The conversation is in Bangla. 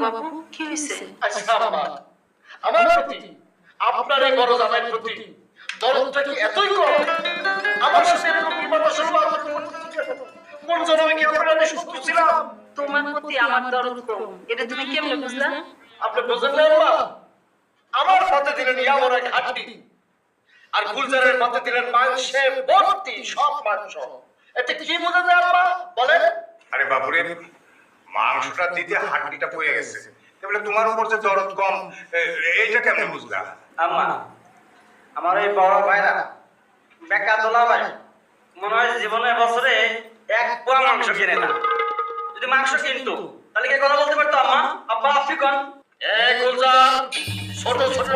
বাবু কি হয়েছে? আচ্ছা আম্মা, আমার প্রতি আপনার এই বড় জামাইয়ের প্রতি দরদটা কি এতই কম? আমার সাথে এরকম বিপদ আসলে কোন জন্মে কি আপনার শত্রু ছিলাম? তোমার প্রতি আমার দরদ কম, এটা তুমি কেমনে বুঝলা? আপনি বুঝেন না আম্মা? আমার পাতে দিলেন ইয়াবর এক হাড্ডি, আর গুলজারের পাতে দিলেন মাংসে ভর্তি সব মাংস। এতে কি বোঝা যায় আম্মা বলেন? আরে বাবুরে, মাংসটা দিতে হাড্ডিটা পড়ে গেছে, তাহলে তোমার উপর যে দরদ কম এইটা কেমনে বুঝলা? আম্মা, আমার এই বড় ভাইরা বেকা তোলা ভাই মনে হয় জীবনে বছরে এক পোয়া মাংস কিনে না। যদি মাংস কিনতো তাহলে কি কথা বলতে পারতো? আম্মা, আব্বা, আপনি কোন? গুলজার ছোট ছোট